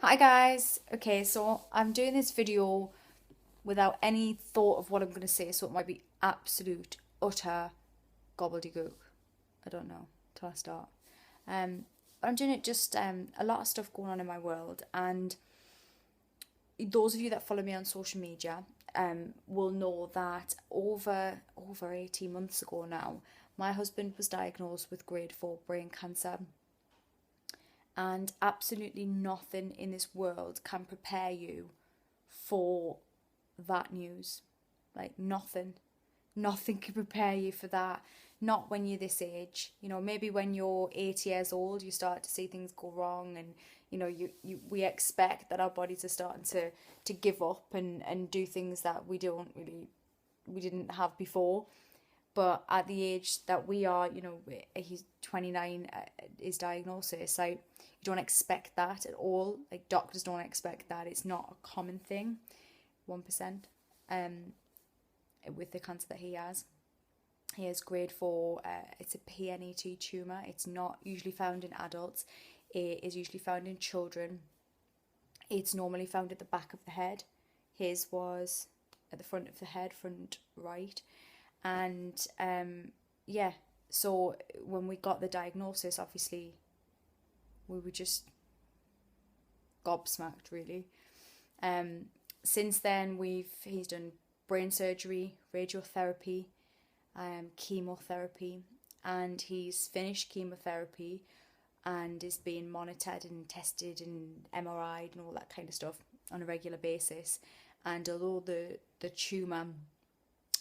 Hi guys. Okay, so I'm doing this video without any thought of what I'm going to say, so it might be absolute, utter gobbledygook. I don't know till I start. But I'm doing it just a lot of stuff going on in my world, and those of you that follow me on social media will know that over 18 months ago now, my husband was diagnosed with grade 4 brain cancer, and absolutely nothing in this world can prepare you for that news. Like nothing. Nothing can prepare you for that. Not when you're this age. Maybe when you're 8 years old, you start to see things go wrong, and we expect that our bodies are starting to give up and do things that we didn't have before. But at the age that we are, he's 29, his diagnosis. Like, you don't expect that at all. Like, doctors don't expect that. It's not a common thing. 1%. With the cancer that he has. He has grade 4. It's a PNET tumour. It's not usually found in adults. It is usually found in children. It's normally found at the back of the head. His was at the front of the head, front right. And yeah, so when we got the diagnosis, obviously we were just gobsmacked, really. Since then, he's done brain surgery, radiotherapy, chemotherapy, and he's finished chemotherapy and is being monitored and tested and MRI'd and all that kind of stuff on a regular basis. And although the tumour,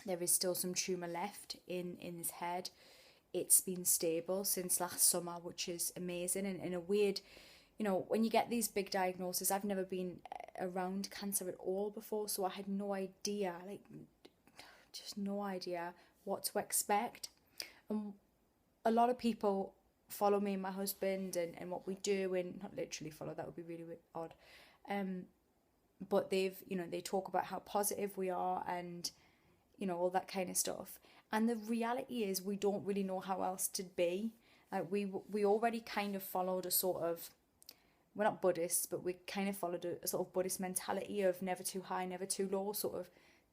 there is still some tumour left in his head, it's been stable since last summer, which is amazing. And in a weird, when you get these big diagnoses, I've never been around cancer at all before, so I had no idea, just no idea what to expect. And a lot of people follow me and my husband and what we do, and not literally follow, that would be really, really odd. But they talk about how positive we are and, all that kind of stuff. And the reality is we don't really know how else to be. Like we already kind of followed a sort of, we're not Buddhists, but we kind of followed a sort of Buddhist mentality of never too high, never too low, sort of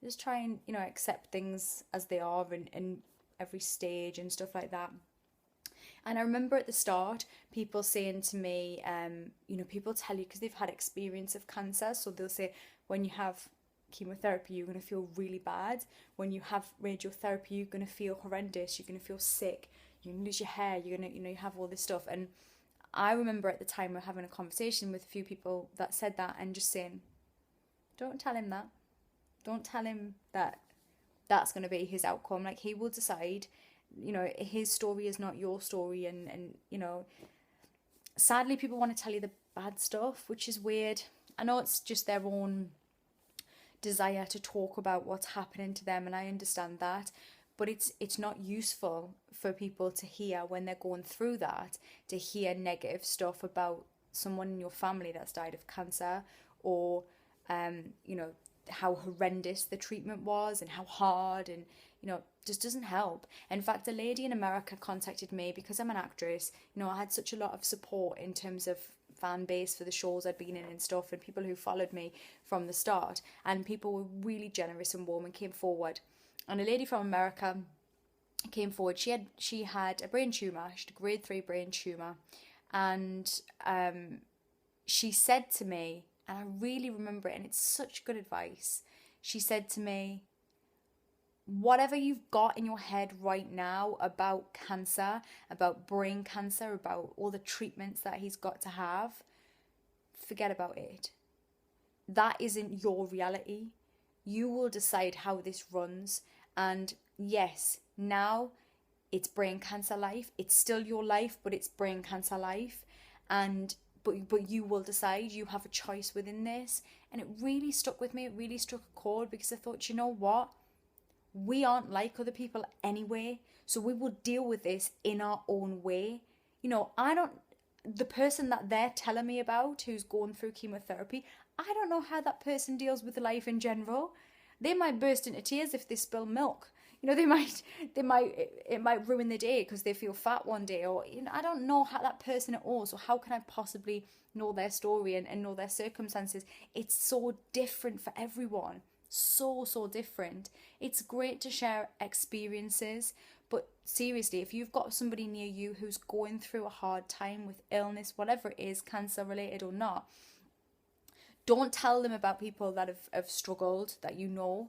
just try and, accept things as they are in every stage and stuff like that. And I remember at the start, people saying to me, people tell you, because they've had experience of cancer, so they'll say, when you have chemotherapy, you're going to feel really bad. When you have radiotherapy, you're going to feel horrendous. You're going to feel sick. You're going to lose your hair. You're going to, you have all this stuff. And I remember at the time we're having a conversation with a few people that said that and just saying, don't tell him that. Don't tell him that that's going to be his outcome. Like, he will decide, his story is not your story. And sadly, people want to tell you the bad stuff, which is weird. I know it's just their own desire to talk about what's happening to them, and I understand that, but it's not useful for people to hear when they're going through that, to hear negative stuff about someone in your family that's died of cancer, or how horrendous the treatment was and how hard, and just doesn't help. In fact, a lady in America contacted me because I'm an actress. I had such a lot of support in terms of fan base for the shows I'd been in and stuff, and people who followed me from the start, and people were really generous and warm and came forward. And a lady from America came forward. She had a brain tumor. She had a grade 3 brain tumor, and she said to me, and I really remember it, and it's such good advice. She said to me, whatever you've got in your head right now about cancer, about brain cancer, about all the treatments that he's got to have, forget about it. That isn't your reality. You will decide how this runs. And yes, now it's brain cancer life. It's still your life, but it's brain cancer life. And but you will decide. You have a choice within this. And it really stuck with me. It really struck a chord, because I thought, you know what? We aren't like other people anyway, so we will deal with this in our own way. The person that they're telling me about who's going through chemotherapy, I don't know how that person deals with life in general. They might burst into tears if they spill milk. it might ruin the day because they feel fat one day, or I don't know how that person at all. So how can I possibly know their story and know their circumstances? It's so different for everyone, so different. It's great to share experiences, but seriously, if you've got somebody near you who's going through a hard time with illness, whatever it is, cancer related or not, don't tell them about people that have struggled that you know.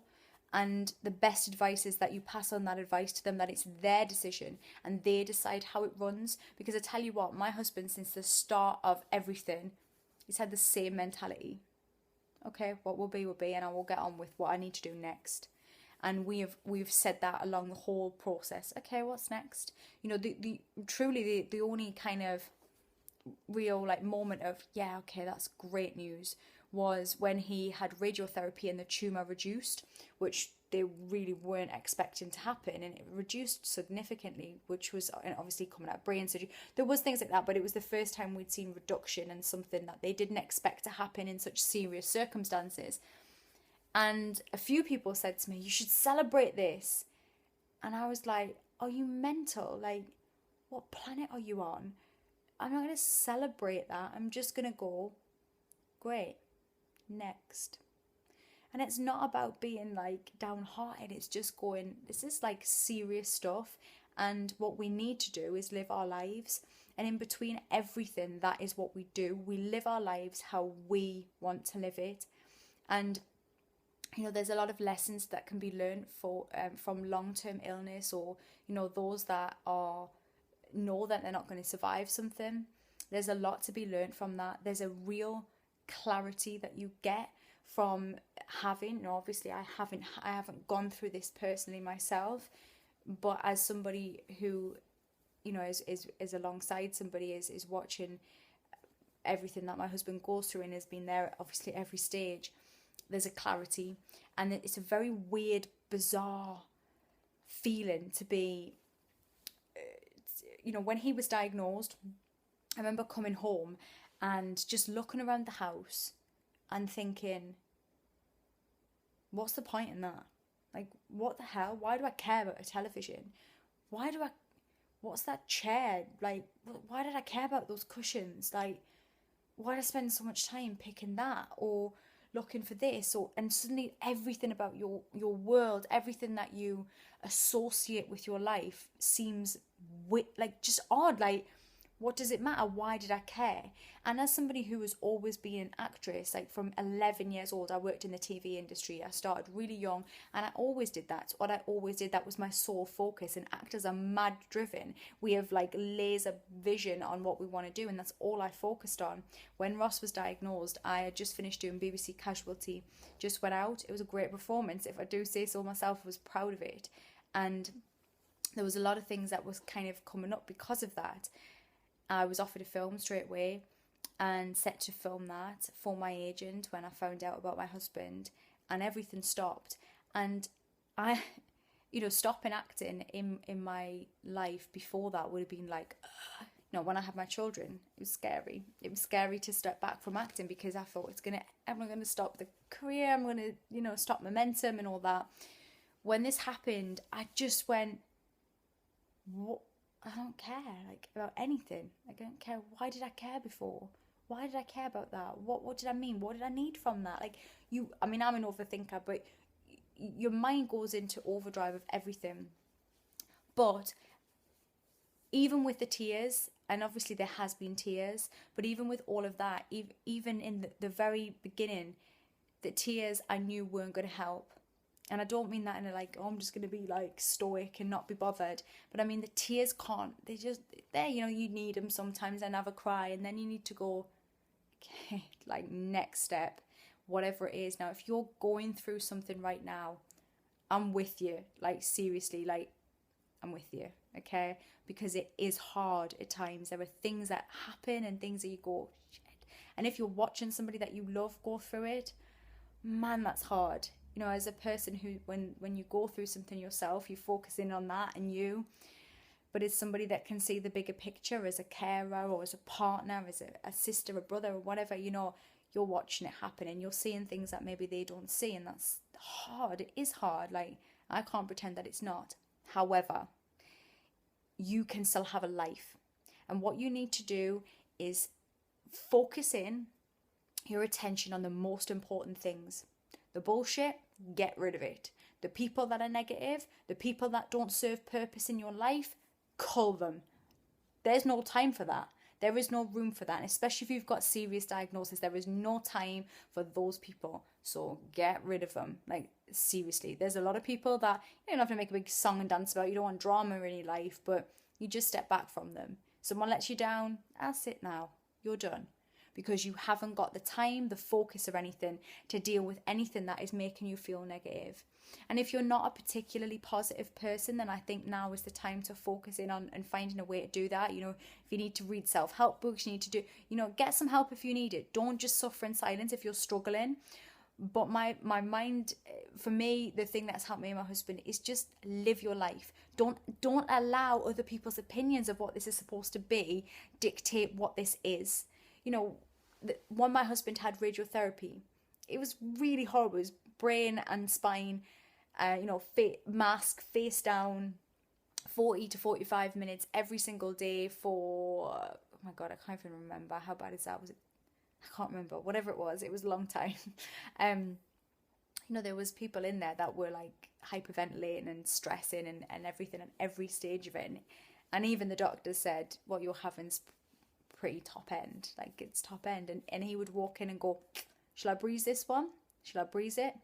And the best advice is that you pass on that advice to them, that it's their decision and they decide how it runs. Because I tell you what, my husband, since the start of everything, he's had the same mentality. Okay, what will be, and I will get on with what I need to do next. And we've said that along the whole process. Okay, what's next? The truly the only kind of real like moment of, yeah, okay, that's great news, was when he had radiotherapy and the tumour reduced, which they really weren't expecting to happen, and it reduced significantly, which was obviously coming out of brain surgery. There was things like that, but it was the first time we'd seen reduction and something that they didn't expect to happen in such serious circumstances. And a few people said to me, you should celebrate this. And I was like, are you mental? Like, what planet are you on? I'm not going to celebrate that. I'm just going to go, great, next. And it's not about being like downhearted. It's just going, this is like serious stuff. And what we need to do is live our lives. And in between everything, that is what we do. We live our lives how we want to live it. And there's a lot of lessons that can be learned from long-term illness, or those that know that they're not going to survive something. There's a lot to be learned from that. There's a real clarity that you get from having, obviously I haven't gone through this personally myself, but as somebody who is alongside somebody, is watching everything that my husband goes through and has been there obviously every stage, there's a clarity. And it's a very weird, bizarre feeling to be, when he was diagnosed, I remember coming home and just looking around the house and thinking, what's the point in that? Like, what the hell? Why do I care about a television? What's that chair? Like, why did I care about those cushions? Like, why did I spend so much time picking that or looking for this? And suddenly everything about your world, everything that you associate with your life seems like just odd. Like, what does it matter? Why did I care? And as somebody who has always been an actress, like from 11 years old, I worked in the TV industry. I started really young and I always did that. What I always did, that was my sole focus. And actors are mad driven. We have like laser vision on what we want to do, and that's all I focused on. When Ross was diagnosed, I had just finished doing BBC Casualty, just went out. It was a great performance. If I do say so myself, I was proud of it. And there was a lot of things that was kind of coming up because of that. I was offered a film straight away and set to film that for my agent when I found out about my husband, and everything stopped. And I, stopping acting in my life before that would have been like, when I had my children, it was scary. It was scary to step back from acting because I thought I'm going to stop the career, I'm going to, stop momentum and all that. When this happened, I just went, what? I don't care, like, about anything. I don't care. Why did I care before? Why did I care about that? What did I mean? What did I need from that? Like, I'm an overthinker, but your mind goes into overdrive of everything. But even with the tears, and obviously there has been tears, but even with all of that, even in the very beginning, the tears I knew weren't going to help. And I don't mean that in a like, I'm just going to be like stoic and not be bothered. But I mean, the tears can't, you need them sometimes and have a cry. And then you need to go, okay, like next step, whatever it is. Now, if you're going through something right now, I'm with you. Like, seriously, like, I'm with you, okay? Because it is hard at times. There are things that happen and things that you go, shit. And if you're watching somebody that you love go through it, man, that's hard. As a person who, when you go through something yourself, you focus in on that and you, but as somebody that can see the bigger picture as a carer or as a partner, as a sister, a brother or whatever, you're watching it happen and you're seeing things that maybe they don't see, and that's hard. It is hard. Like, I can't pretend that it's not. However, you can still have a life. And what you need to do is focus in your attention on the most important things. The bullshit, get rid of it. The people that are negative, the people that don't serve purpose in your life, cull them. There's no time for that. There is no room for that. And especially if you've got serious diagnosis, there is no time for those people. So get rid of them. Like, seriously. There's a lot of people that you don't have to make a big song and dance about. You don't want drama in your life, but you just step back from them. Someone lets you down, that's it now. You're done. Because you haven't got the time, the focus or anything to deal with anything that is making you feel negative. And if you're not a particularly positive person, then I think now is the time to focus in on and finding a way to do that. You know, if you need to read self-help books, you need to do, get some help if you need it. Don't just suffer in silence if you're struggling. But my mind, for me, the thing that's helped me and my husband is just live your life. Don't allow other people's opinions of what this is supposed to be dictate what this is. When my husband had radiotherapy, it was really horrible. It was brain and spine, mask face down, 40 to 45 minutes every single day for, oh my God, I can't even remember. How bad is that? Was it? I can't remember. Whatever it was a long time. There was people in there that were like hyperventilating and stressing and everything at every stage of it. And even the doctor said, what you're having's pretty top end, like it's top end. And he would walk in and go, shall I breeze this one? Shall I breeze it?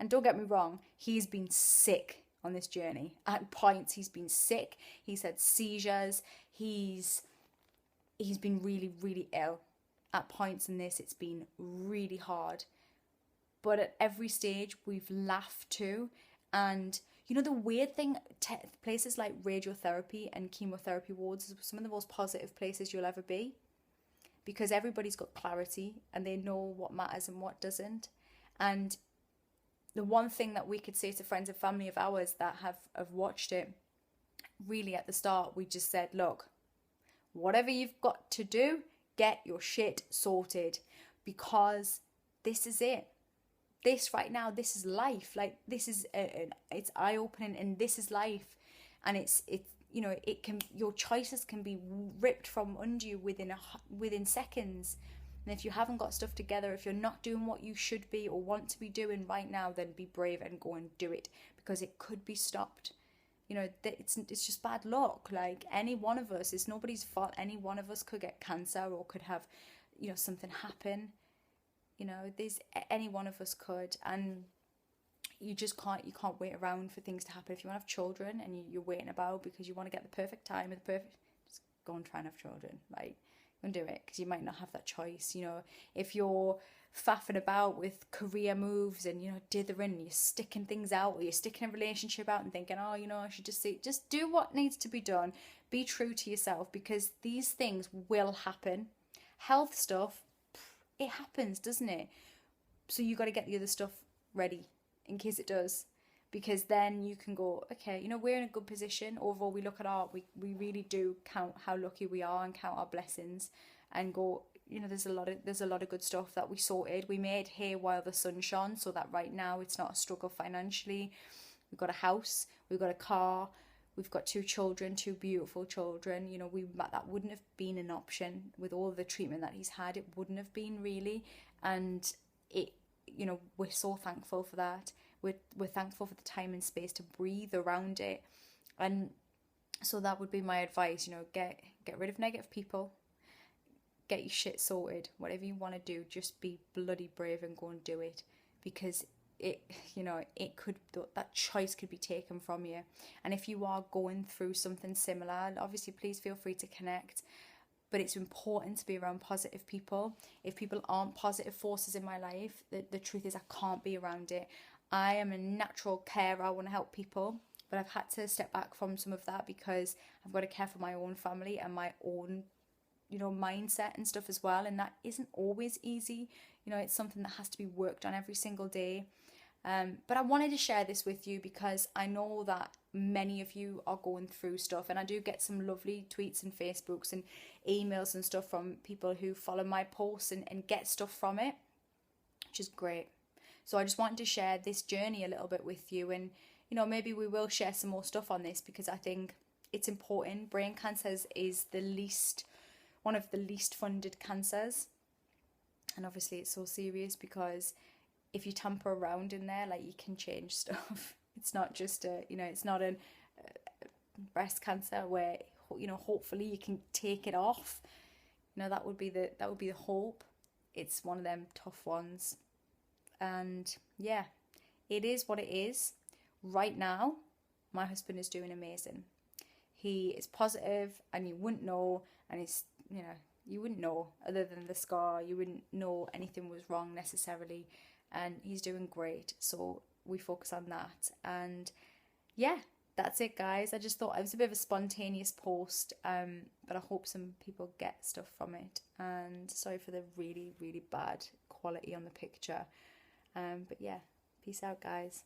And don't get me wrong, he's been sick on this journey. At points, he's been sick. He's had seizures. He's been really, really ill. At points in this, it's been really hard. But at every stage, we've laughed too. And the weird thing, places like radiotherapy and chemotherapy wards is some of the most positive places you'll ever be. Because everybody's got clarity and they know what matters and what doesn't. And the one thing that we could say to friends and family of ours that have watched it, really at the start, we just said, look, whatever you've got to do, get your shit sorted, because this is it. This right now, this is life. Like, this is it's eye-opening, and this is life. And it's your choices can be ripped from under you within seconds. And if you haven't got stuff together, if you're not doing what you should be or want to be doing right now, then be brave and go and do it, because it could be stopped. It's just bad luck. Like, any one of us, it's nobody's fault. Any one of us could get cancer or could have, something happen. There's any one of us could, and you can't wait around for things to happen. If you want to have children and you're waiting about because you want to get the perfect time with the perfect, just go and try and have children. Like, and do it, because you might not have that choice. If you're faffing about with career moves and dithering, you're sticking things out, or you're sticking a relationship out and thinking, oh, I should just do what needs to be done. Be true to yourself, because these things will happen. Health stuff, it happens, doesn't it? So you got to get the other stuff ready in case it does. Because then you can go, okay, we're in a good position. Overall, we look at we really do count how lucky we are and count our blessings, and go, there's a lot of good stuff that we sorted. We made hay while the sun shone, so that right now it's not a struggle financially. We've got a house, we've got a car, we've got 2 children, 2 beautiful children. That wouldn't have been an option with all of the treatment that he's had. It wouldn't have been, really. And we're so thankful for that. We're thankful for the time and space to breathe around it. And so that would be my advice. Get rid of negative people. Get your shit sorted. Whatever you want to do, just be bloody brave and go and do it, because that choice could be taken from you. And if you are going through something similar, obviously please feel free to connect. But it's important to be around positive people. If people aren't positive forces in my life, the truth is I can't be around it. I am a natural carer. I want to help people, but I've had to step back from some of that because I've got to care for my own family and my own, mindset and stuff as well. And that isn't always easy. It's something that has to be worked on every single day. But I wanted to share this with you because I know that many of you are going through stuff, and I do get some lovely tweets and Facebooks and emails and stuff from people who follow my posts and get stuff from it, which is great. So I just wanted to share this journey a little bit with you, and you know, maybe we will share some more stuff on this, because I think it's important. Brain cancers is one of the least funded cancers. And obviously it's so serious, because if you tamper around in there, like, you can change stuff. It's not just it's not a breast cancer where, you know, hopefully you can take it off. You know, that would be the hope. It's one of them tough ones. And yeah, it is what it is. Right now, my husband is doing amazing. He is positive, and you wouldn't know, and he's, you know, you wouldn't know other than the scar. You wouldn't know anything was wrong necessarily, and he's doing great. So we focus on that. And yeah, that's it, guys. I just thought it was a bit of a spontaneous post, but I hope some people get stuff from it. And sorry for the really, really bad quality on the picture. But yeah, peace out, guys.